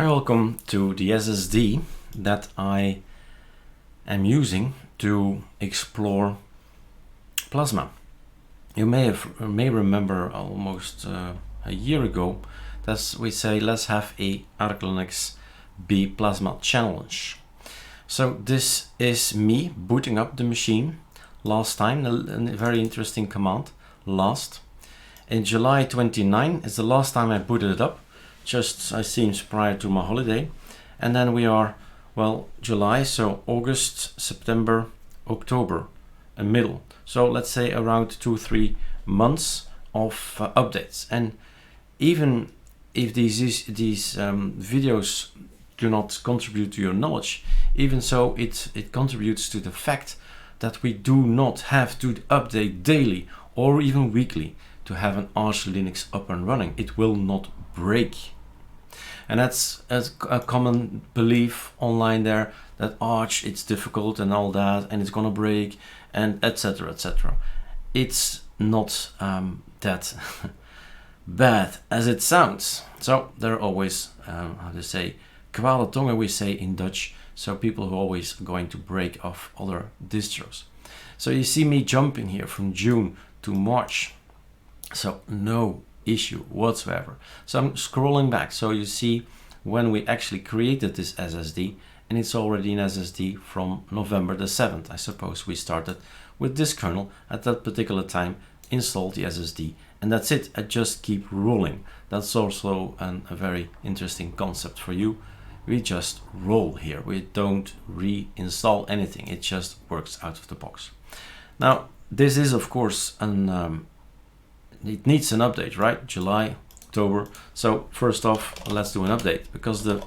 Hi, welcome to the SSD that I am using to explore Plasma. You may remember almost a year ago that we say let's have a ArcoLinux B Plasma challenge. So this is me booting up the machine last time, a very interesting command, last. In July 29 is the last time I booted it up. Just I seems prior to my holiday, and then we are, well, July, so August, September, October, and middle. So let's say around 2-3 months of updates. And even if these videos do not contribute to your knowledge, even so it contributes to the fact that we do not have to update daily or even weekly to have an ArcoLinux up and running. It will not break. And that's a common belief online there, that Arch, it's difficult and all that, and it's gonna break, and etc, etc. It's not that bad as it sounds. So there are always, how to say, kwade tongen we say in Dutch, so people who are always going to break off other distros. So you see me jumping here from June to March. So no issue whatsoever. So I'm scrolling back, so you see when we actually created this SSD, and it's already an SSD from November the 7th. I suppose we started with this kernel at that particular time, installed the SSD, and that's it. I just keep rolling. That's also a very interesting concept for you. We just roll here. We don't reinstall anything. It just works out of the box. Now this is of course it needs an update, right? July, October. So first off, let's do an update, because the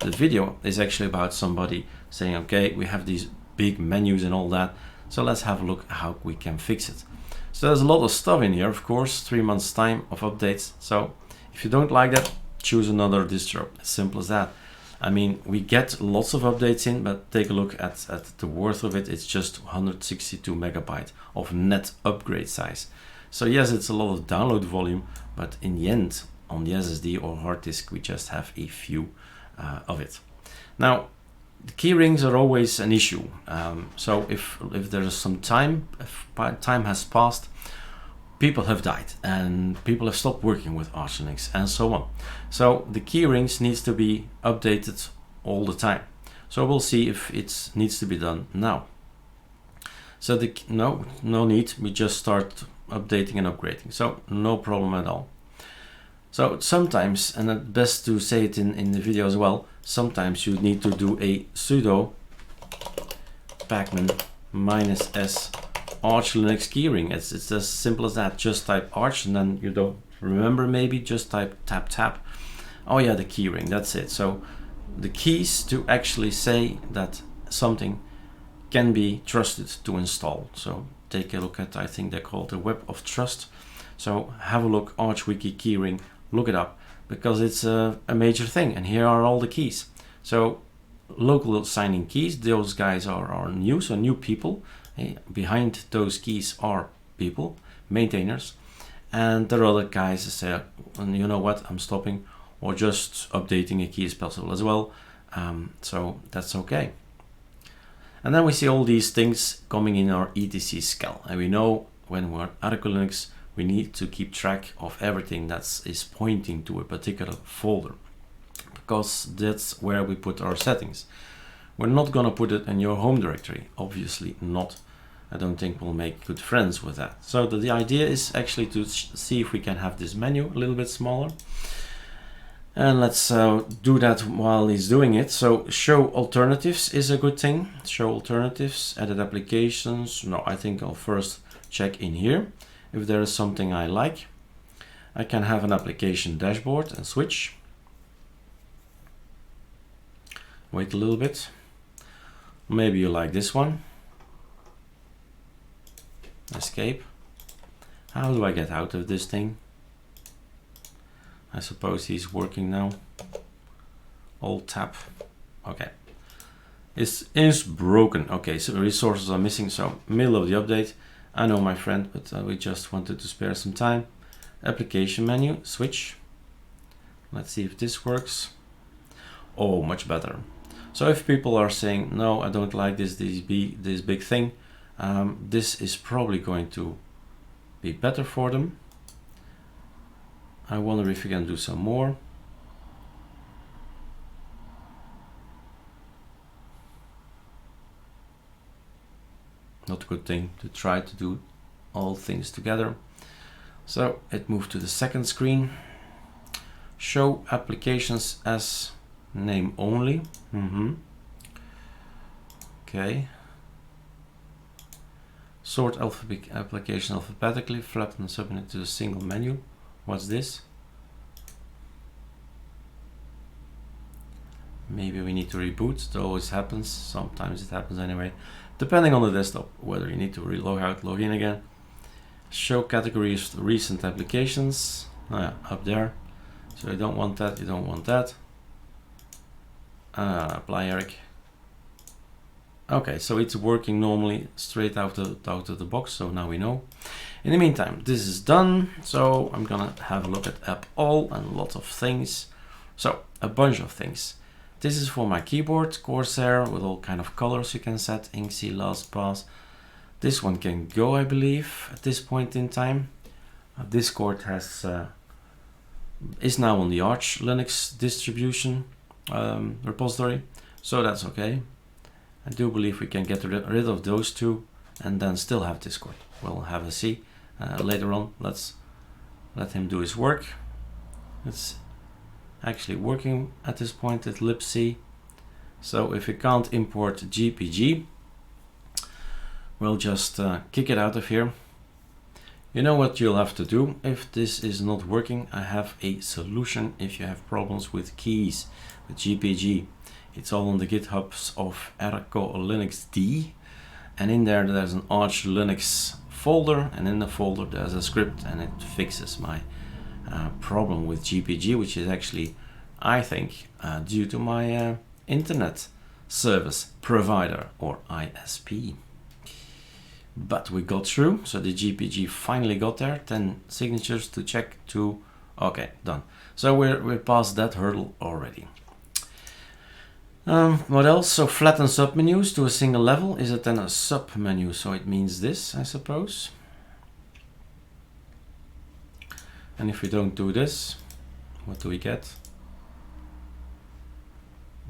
video is actually about somebody saying, okay, we have these big menus and all that. So let's have a look how we can fix it. So there's a lot of stuff in here, of course, 3 months time of updates. So if you don't like that, choose another distro. As simple as that. I mean, we get lots of updates in, but take a look at the worth of it. It's just 162 megabyte of net upgrade size. So yes, it's a lot of download volume, but in the end, on the SSD or hard disk, we just have a few of it. Now, the keyrings are always an issue. So if there is some time, if time has passed, people have died and people have stopped working with ArcoLinux and so on. So the keyrings needs to be updated all the time. So we'll see if it needs to be done now. So no need, we just start updating and upgrading, so no problem at all. So sometimes, and it's best to say it in the video as well, sometimes you need to do a sudo pacman -s ArcoLinux keyring. It's as simple as that. Just type arch, and then you don't remember, maybe just type tab. Oh yeah, the keyring, that's it. So the keys to actually say that something can be trusted to install. So take a look at, I think they call it the Web of Trust. So have a look, ArchWiki keyring, look it up, because it's a major thing. And here are all the keys. So local signing keys, those guys are new, so new people. Behind those keys are people, maintainers. And there are other guys that say, you know what, I'm stopping, or just updating a key is possible as well. So that's okay. And then we see all these things coming in our etc scal. And we know when we're at ArcoLinux, we need to keep track of everything that is pointing to a particular folder, because that's where we put our settings. We're not going to put it in your home directory, obviously not. I don't think we'll make good friends with that. So the idea is actually to see if we can have this menu a little bit smaller. And let's do that while he's doing it. So show alternatives is a good thing. Show alternatives, edit applications. No, I think I'll first check in here if there is something I like. I can have an application dashboard and switch. Wait a little bit. Maybe you like this one. Escape. How do I get out of this thing? I suppose he's working now. Alt tab. Okay. It is broken. Okay, so resources are missing. So middle of the update. I know, my friend, but we just wanted to spare some time. Application menu, switch. Let's see if this works. Oh, much better. So if people are saying, no, I don't like this big thing, this is probably going to be better for them. I wonder if we can do some more. Not a good thing to try to do all things together. So it moved to the second screen. Show applications as name only. Okay. Sort application alphabetically, flip and submit to a single menu. What's this? Maybe we need to reboot. It always happens. Sometimes it happens anyway. Depending on the desktop, whether you need to log out, log in again. Show categories of recent applications. Oh yeah, up there. So you don't want that, you don't want that. Apply, Eric. Okay, so it's working normally straight out of the box, so now we know. In the meantime, this is done, so I'm gonna have a look at app all and lots of things. So, a bunch of things. This is for my keyboard, Corsair, with all kind of colors you can set, Inksy, LastPass. This one can go, I believe, at this point in time. Discord is now on the ArcoLinux distribution repository, so that's okay. I do believe we can get rid of those two and then still have Discord. We'll have a see later on. Let's let him do his work. It's actually working at this point at libc. So if we can't import GPG, we'll just kick it out of here. You know what you'll have to do if this is not working. I have a solution if you have problems with keys, with GPG. It's all on the GitHubs of ArcoLinux D, and in there there's an ArcoLinux folder, and in the folder there's a script, and it fixes my problem with GPG, which is actually, I think, due to my internet service provider, or ISP. But we got through, so the GPG finally got there. 10 signatures to check, 2. Okay, done. So we're past that hurdle already. What else? So flatten submenus to a single level. Is it then a submenu? So it means this, I suppose. And if we don't do this, what do we get?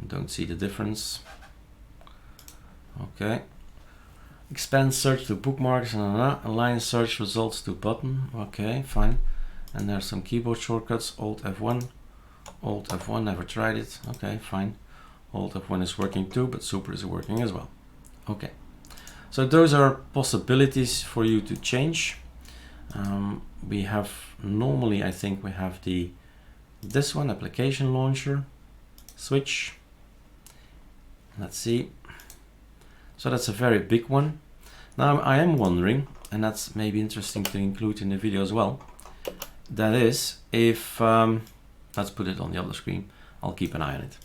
Don't see the difference. Okay. Expand search to bookmarks, align search results to button. Okay, fine. And there's some keyboard shortcuts. Alt F1, Alt F1, never tried it. Okay, fine. Alt F1 is working too, but Super is working as well. Okay, so those are possibilities for you to change. We have normally, I think we have this one, application launcher, switch. Let's see. So that's a very big one. Now I am wondering, and that's maybe interesting to include in the video as well. That is, if let's put it on the other screen. I'll keep an eye on it.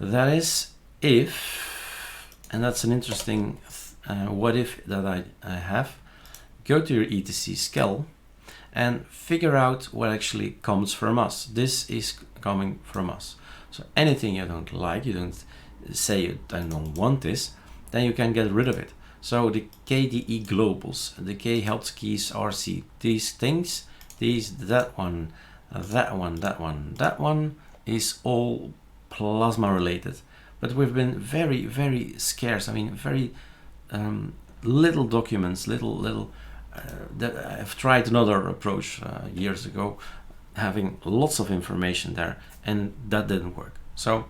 That is if, and that's an interesting what if that I have. Go to your etc skel and figure out what actually comes from us. This is coming from us. So anything you don't like, you don't say I don't want this, then you can get rid of it. So the KDE globals, the K helps keys, RC, these things, that one, that one, that one, that one is all Plasma related, but we've been very, very scarce. I mean, very little documents, little. I've tried another approach years ago, having lots of information there, and that didn't work. So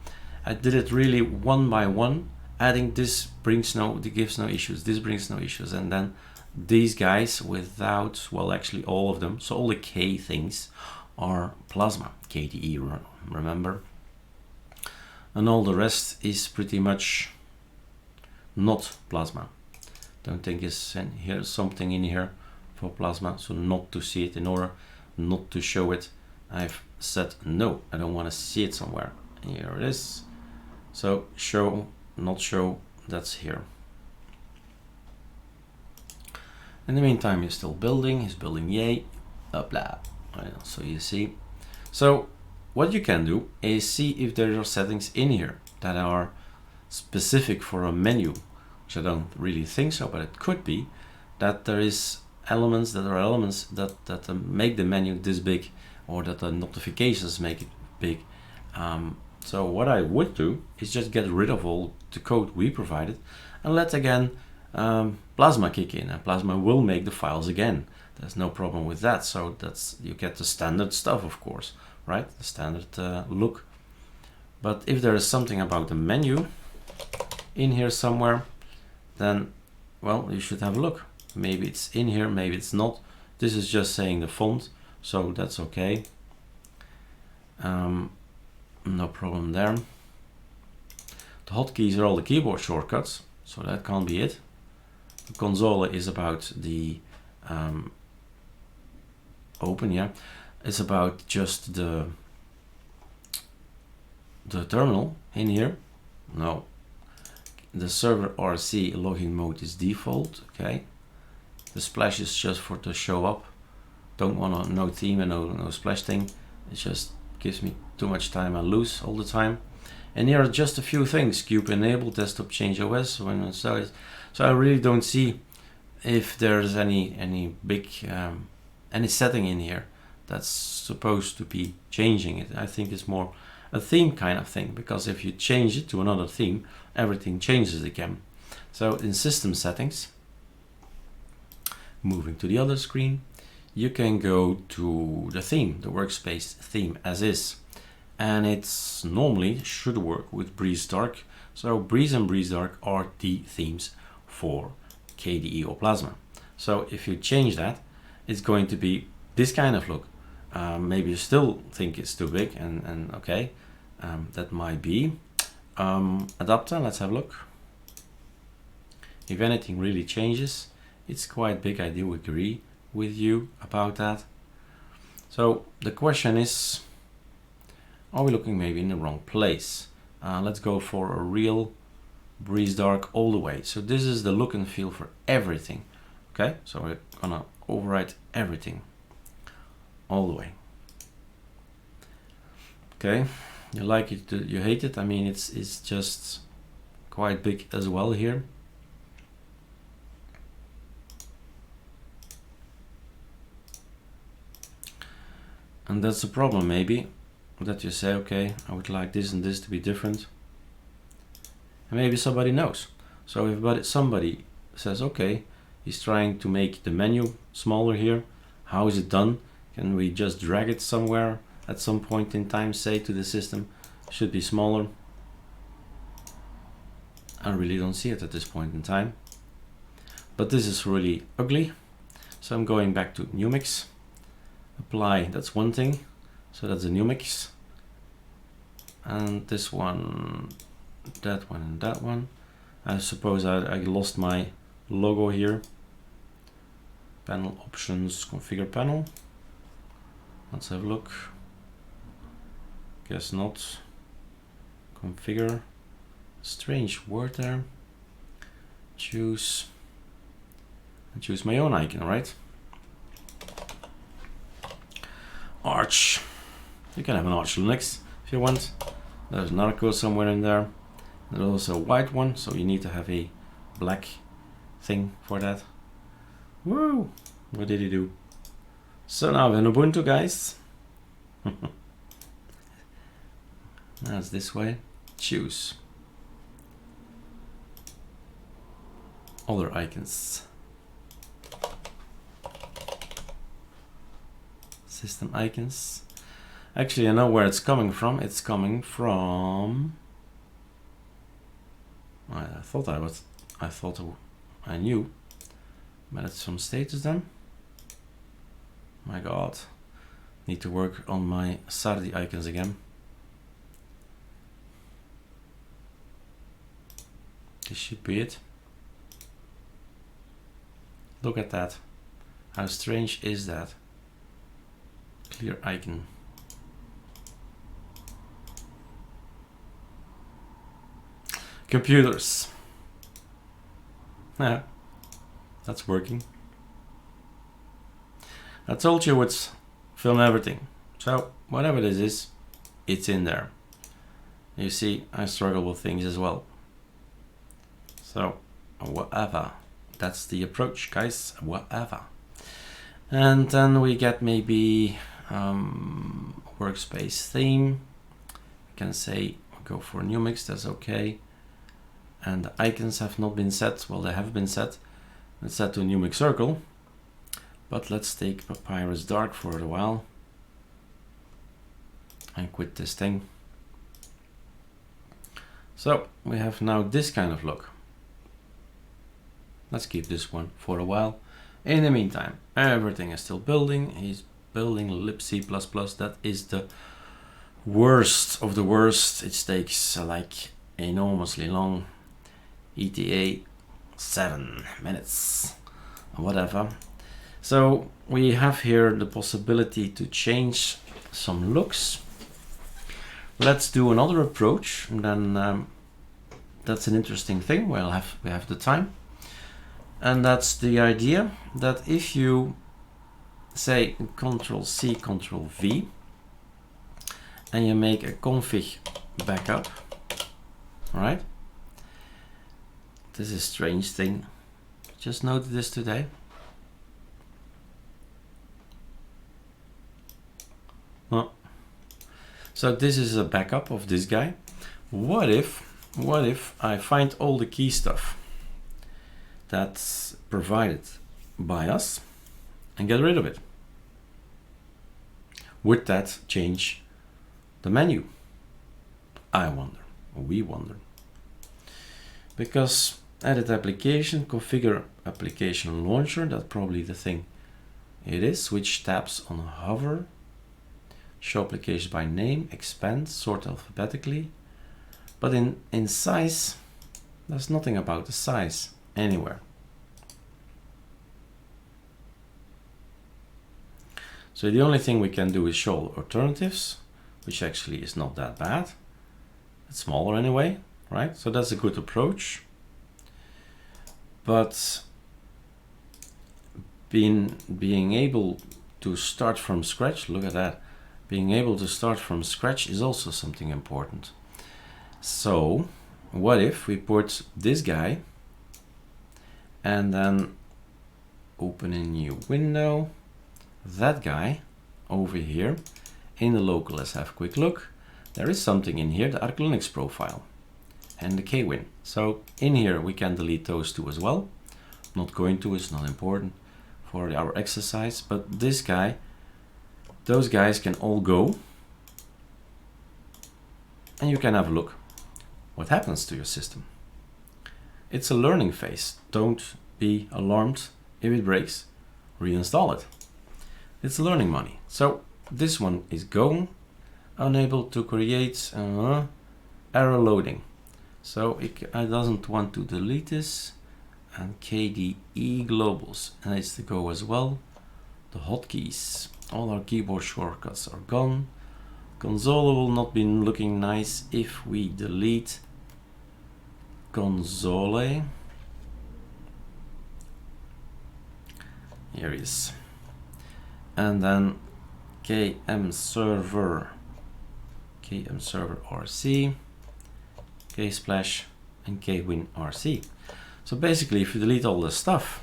I did it really one by one, adding this gives no issues, this brings no issues, and then these guys without, well, actually all of them. So all the K things are Plasma, KDE, remember? And all the rest is pretty much not Plasma. Don't think here's something in here for Plasma, so not to see it, in order not to show it, I've said no, I don't want to see it somewhere. Here it is. So show, not show, that's here. In the meantime, he's still building, yay, blah blah. So you see. So what you can do is see if there are settings in here that are specific for a menu, which I don't really think so, but it could be that there is elements that make the menu this big, or that the notifications make it big. So what I would do is just get rid of all the code we provided and let again Plasma kick in, and Plasma will make the files again. There's no problem with that. So that's, you get the standard stuff, of course, right? The standard look. But if there is something about the menu in here somewhere, then, well, you should have a look. Maybe it's in here, maybe it's not. This is just saying the font, so that's okay. No problem there. The hotkeys are all the keyboard shortcuts, so that can't be it. The console is about the open, yeah. It's about just the terminal in here. No. The server RC logging mode is default, okay. The splash is just for to show up. Don't want no theme and no splash thing. It just gives me too much time I lose all the time. And here are just a few things. Cube enable, desktop change OS when installed. So I really don't see if there's any big any setting in here that's supposed to be changing it. I think it's more a theme kind of thing, because if you change it to another theme, everything changes again. So in system settings, moving to the other screen, you can go to the theme, the Workspace theme as is, and it's normally should work with Breeze Dark. So Breeze and Breeze Dark are the themes for KDE or Plasma. So if you change that, it's going to be this kind of look. Maybe you still think it's too big, and okay, that might be. Adapter, let's have a look. If anything really changes, it's quite big. I do agree with you about that. So the question is, are we looking maybe in the wrong place? Let's go for a real Breeze Dark all the way. So this is the look and feel for everything. Okay, so we're gonna overwrite everything all the way. Okay, you like it, you hate it. I mean, it's just quite big as well here. And that's the problem, maybe, that you say, okay, I would like this and this to be different. And maybe somebody knows. So if somebody says, okay, he's trying to make the menu smaller here, how is it done? Can we just drag it somewhere at some point in time, say to the system, should be smaller? I really don't see it at this point in time. But this is really ugly. So I'm going back to new mix. Apply, that's one thing. So that's a new mix. And this one, that one, and that one. I suppose I lost my logo here. Panel options, configure panel. Let's have a look. Guess not. Configure. Strange word there. Choose. And choose my own icon, right? Arch. You can have an ArcoLinux if you want. There's an Arco somewhere in there. There's also a white one, so you need to have a black thing for that. Woo! What did he do? So now in Ubuntu, guys. That's this way. Choose. Other icons. System icons. Actually, I know where it's coming from. It's coming from. I thought I knew, but it's from status then. My God, need to work on my Sardi icons again. This should be it. Look at that. How strange is that? Clear icon. Computers. Yeah, that's working. I told you it's film everything. So whatever this is, it's in there. You see, I struggle with things as well. So whatever, that's the approach, guys, whatever. And then we get maybe workspace theme. We can say go for new mix, that's okay. And the icons have not been set. Well, they have been set. Let's set to new mix circle. But let's take Papyrus Dark for a while and quit this thing. So we have now this kind of look. Let's keep this one for a while. In the meantime, everything is still building. He's building libc++. That is the worst of the worst. It takes like enormously long. ETA 7 minutes, whatever. So we have here the possibility to change some looks. Let's do another approach, and then that's an interesting thing. We have the time, and that's the idea that if you say Ctrl+C, Ctrl+V, and you make a config backup, right? This is a strange thing. Just noted this today. Oh. So this is a backup of this guy. What if I find all the key stuff that's provided by us and get rid of it? Would that change the menu? I wonder, we wonder. Because edit application, configure application launcher, that's probably the thing it is. Switch tabs on hover, show applications by name, expand, sort alphabetically. But in size, there's nothing about the size anywhere. So the only thing we can do is show alternatives, which actually is not that bad. It's smaller anyway, right? So that's a good approach. But being able to start from scratch, look at that. Being able to start from scratch is also something important. So what if we put this guy and then open a new window, that guy over here in the local. Let's have a quick look. There is something in here, the ArcoLinux profile and the kwin. So in here we can delete those two as well. Not going to, it's not important for our exercise, but this guy, those guys can all go, and you can have a look what happens to your system. It's a learning phase. Don't be alarmed if it breaks, reinstall it. It's learning money. So this one is going, unable to create error loading. So it doesn't want to delete this, and KDE globals, and it's to go as well. The hotkeys, all our keyboard shortcuts are gone. Console will not be looking nice if we delete console. Here it is. And then KM server RC, ksplash, and kwin RC. So basically, if you delete all this stuff,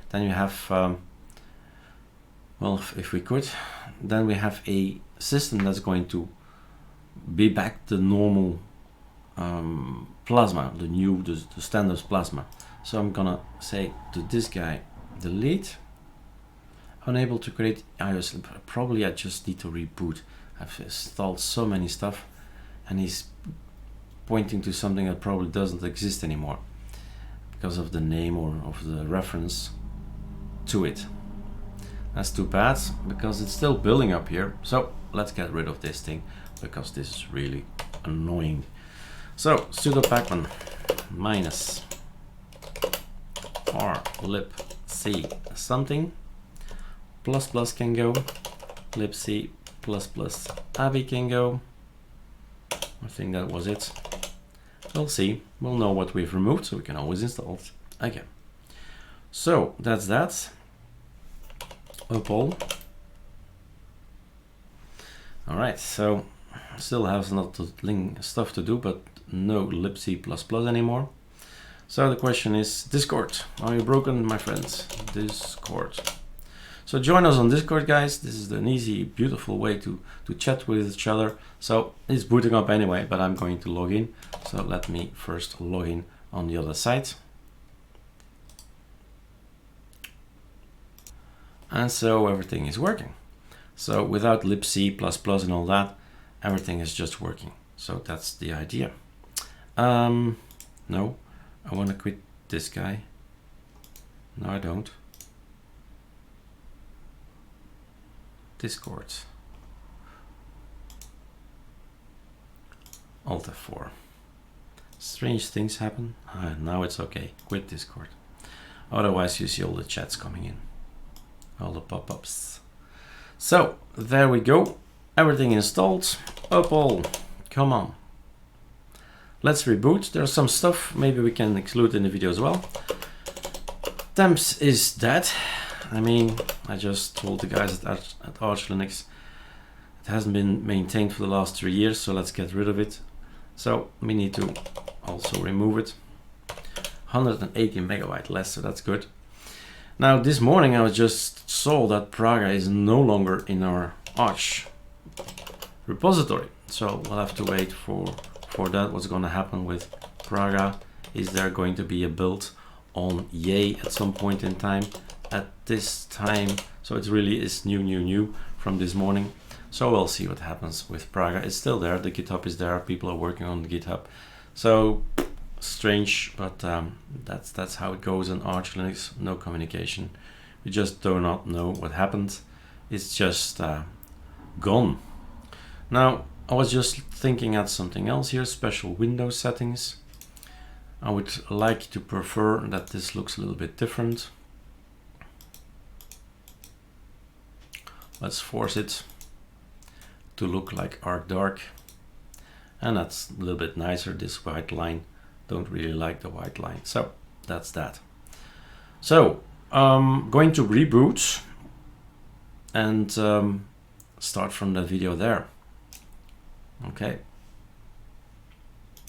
then you have, well, if we could, then we have a system that's going to be back to normal plasma, the standard plasma. So I'm gonna say to this guy, delete, unable to create iOS. Probably I just need to reboot. I've installed so many stuff, and he's pointing to something that probably doesn't exist anymore because of the name or of the reference to it. That's too bad, because it's still building up here. So let's get rid of this thing, because this is really annoying. So sudo pacman minus r libc something plus can go, libc plus abi can go. I think that was it. We'll see. We'll know what we've removed, so we can always install it again. So that's that. Up all. All right. So Still have a lot of stuff to do, but no libc++ anymore. So the question is, Discord, are you broken, my friends? Discord. So join us on Discord, guys. This is an easy, beautiful way to chat with each other. So it's booting up anyway, but I'm going to log in. So let me first log in on the other side. And so everything is working. So without libc++ and all that, everything is just working. So that's the idea. No, I want to quit this guy. No, I don't. Discord. Alt F4. Strange things happen. Now it's okay. Quit Discord. Otherwise you see all the chats coming in. All the pop-ups. So there we go. Everything installed. Up all. Come on. Let's reboot. There's some stuff maybe we can include in the video as well. Temps is dead. I mean, I just told the guys at ArcoLinux it hasn't been maintained for the last 3 years, so let's get rid of it. So we need to also remove it. 180 megabyte less, so that's good. Now this morning I just saw that Praga is no longer in our Arch repository, so we'll have to wait for that. What's going to happen with Praga? Is there going to be a build on Yay at some point in time? At this time, so it really is new from this morning. So we'll see what happens with Praga. It's still there, the GitHub is there, people are working on the GitHub. So strange, but that's how it goes in Arch Linux. No communication. We just do not know what happened. It's just gone. Now I was just thinking at something else here. Special Windows settings. I would like to prefer that this looks a little bit different. Let's force it to look like Arc Dark, and that's a little bit nicer. This white line, don't really like the white line, so that's that. So going to reboot and start from the video there. Okay.